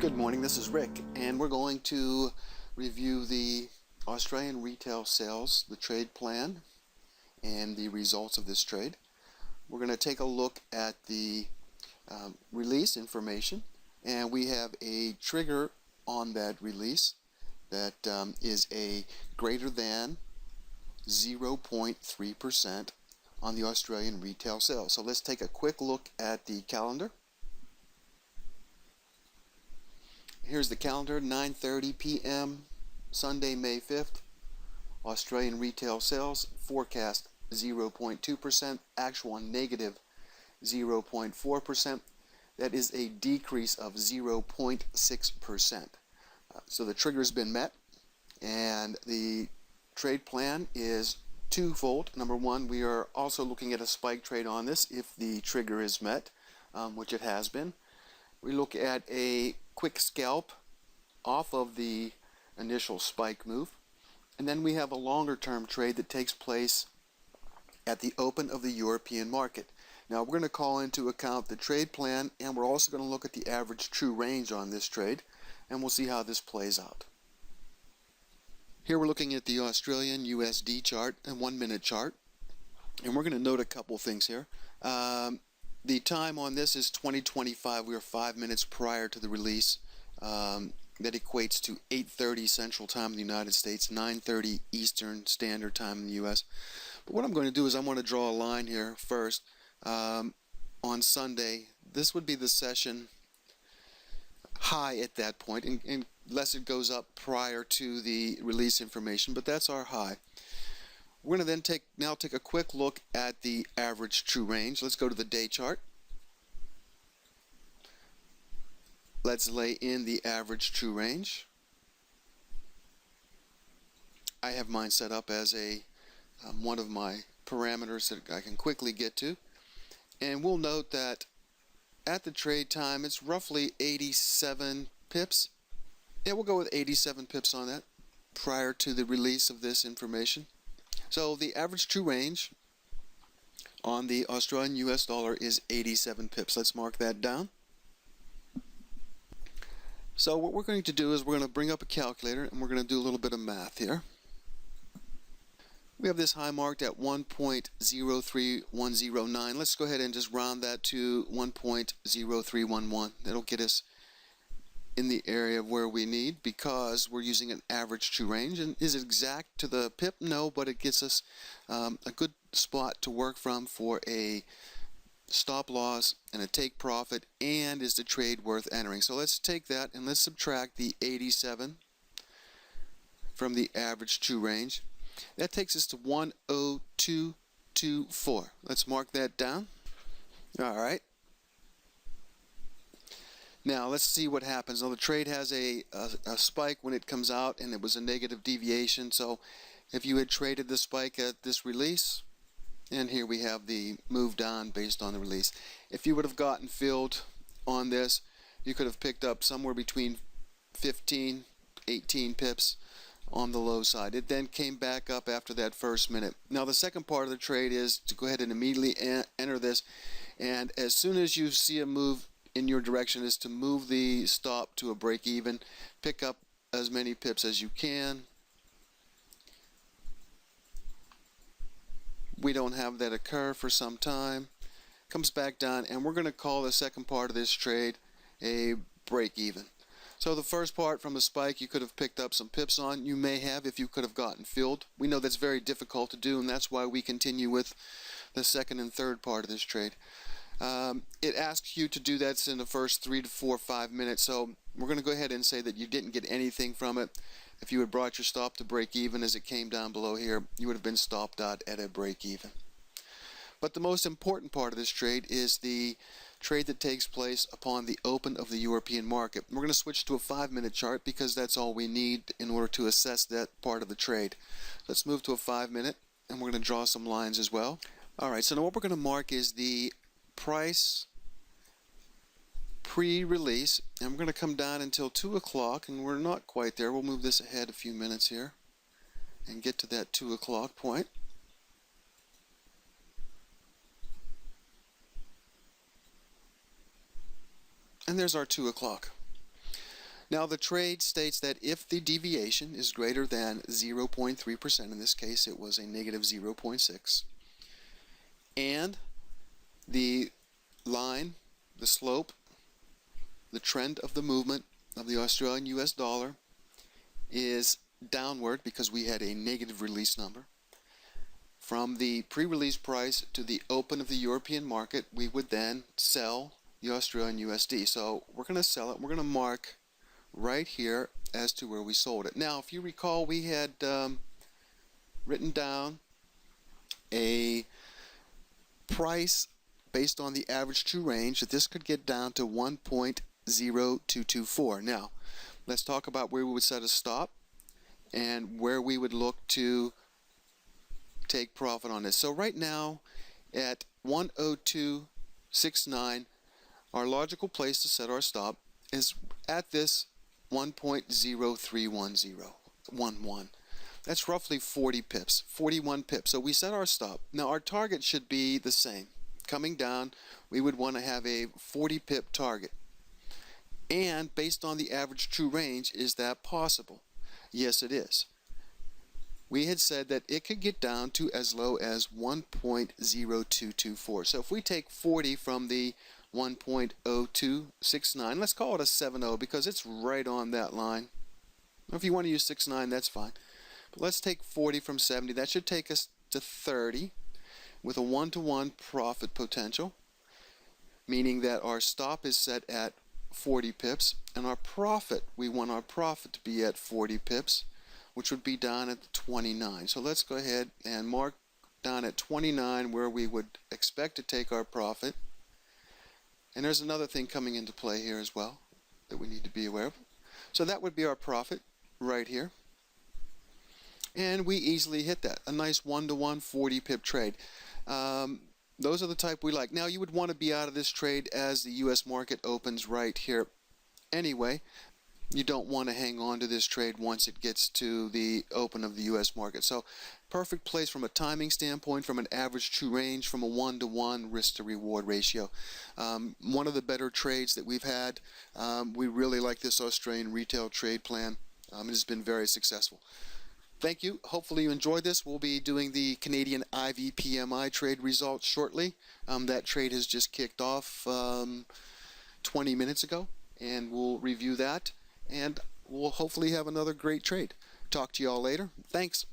Good morning, this is Rick, and we're going to review the Australian retail sales, the trade plan, and the results of this trade. We're going to take a look at the release information, and we have a trigger on that release that is a greater than 0.3% on the Australian retail sales. So let's take a quick look at the calendar. Here's the calendar, 9:30 p.m. Sunday, May 5th. Australian retail sales forecast 0.2%, actual negative 0.4%. That is a decrease of 0.6%. So the trigger has been met, and the trade plan is twofold. Number one, we are also looking at a spike trade on this if the trigger is met, which it has been. We look at a quick scalp off of the initial spike move, and then we have a longer term trade that takes place at the open of the European market. Now we're going to call into account the trade plan, and we're also going to look at the average true range on this trade, and we'll see how this plays out. Here we're looking at the Australian USD chart and 1 minute chart, and we're going to note a couple things here. The time on this is 2025. We are 5 minutes prior to the release. That equates to 8:30 Central Time in the United States, 9:30 Eastern Standard Time in the U.S. But what I'm going to do is I'm going to draw a line here first. On Sunday, this would be the session high at that point, unless it goes up prior to the release information, but that's our high. We're going to then take a quick look at the average true range. Let's go to the day chart. Let's lay in the average true range. I have mine set up as one of my parameters that I can quickly get to. And we'll note that at the trade time, it's roughly 87 pips. Yeah, we'll go with 87 pips on that prior to the release of this information. So the average true range on the Australian US dollar is 87 pips. Let's mark that down. So what we're going to do is we're going to bring up a calculator, and we're going to do a little bit of math here. We have this high marked at 1.03109. Let's go ahead and just round that to 1.0311. That'll get us in the area of where we need, because we're using an average true range. And is it exact to the pip? No, but it gets us a good spot to work from for a stop loss and a take profit, and is the trade worth entering. So let's take that and let's subtract the 87 from the average true range. That takes us to 10224. Let's mark that down. Alright. Now let's see what happens. Now the trade has a spike when it comes out, and it was a negative deviation. So if you had traded the spike at this release, and here we have the move down based on the release. If you would have gotten filled on this, you could have picked up somewhere between 15, 18 pips on the low side. It then came back up after that first minute. Now the second part of the trade is to go ahead and immediately enter this, and as soon as you see a move in your direction, is to move the stop to a break even, pick up as many pips as you can. We don't have that occur for some time. Comes back down, and we're going to call the second part of this trade a break even. So the first part from the spike, you could have picked up some pips on. You may have if you could have gotten filled. We know that's very difficult to do, and that's why we continue with the second and third part of this trade. It asks you to do that in the first 3 to 4 or 5 minutes, so we're going to go ahead and say that you didn't get anything from it. If you had brought your stop to break even as it came down below here, you would have been stopped out at a break even. But the most important part of this trade is the trade that takes place upon the open of the European market. We're going to switch to a 5 minute chart because that's all we need in order to assess that part of the trade. Let's move to a 5 minute, and we're going to draw some lines as well. Alright, so now what we're going to mark is the price pre-release, and we're going to come down until 2 o'clock, and we're not quite there. We'll move this ahead a few minutes here and get to that 2 o'clock point. And there's our 2 o'clock. Now the trade states that if the deviation is greater than 0.3%, in this case it was a negative 0.6, and the line, the slope, the trend of the movement of the Australian US dollar is downward because we had a negative release number, from the pre-release price to the open of the European market, we would then sell the Australian USD. So we're going to sell it. We're going to mark right here as to where we sold it. Now, if you recall, we had written down a price based on the average true range that this could get down to 1.0224. Now, let's talk about where we would set a stop and where we would look to take profit on this. So right now at 10269, our logical place to set our stop is at this 1.0311. That's roughly 40 pips, 41 pips. So we set our stop. Now our target should be the same. Coming down, we would want to have a 40 pip target. And based on the average true range, is that possible? Yes, it is. We had said that it could get down to as low as 1.0224. So if we take 40 from the 1.0269, let's call it a 7.0 because it's right on that line. If you want to use 6.9, that's fine. But let's take 40 from 70. That should take us to 30 with a 1-to-1 profit potential, meaning that our stop is set at 40 pips, and our profit, we want our profit to be at 40 pips, which would be down at 29. So let's go ahead and mark down at 29 where we would expect to take our profit. And there's another thing coming into play here as well that we need to be aware of. So that would be our profit right here. And we easily hit that. A nice 1-to-1 40 pip trade. Those are the type we like. Now you would want to be out of this trade as the US market opens right here anyway. You don't want to hang on to this trade once it gets to the open of the US market. So perfect place from a timing standpoint, from an average true range, from a 1-to-1 risk to reward ratio. One of the better trades that we've had. We really like this Australian retail trade plan. It has been very successful. Thank you. Hopefully you enjoyed this. We'll be doing the Canadian IVPMI trade results shortly. That trade has just kicked off 20 minutes ago, and we'll review that, and we'll hopefully have another great trade. Talk to you all later. Thanks.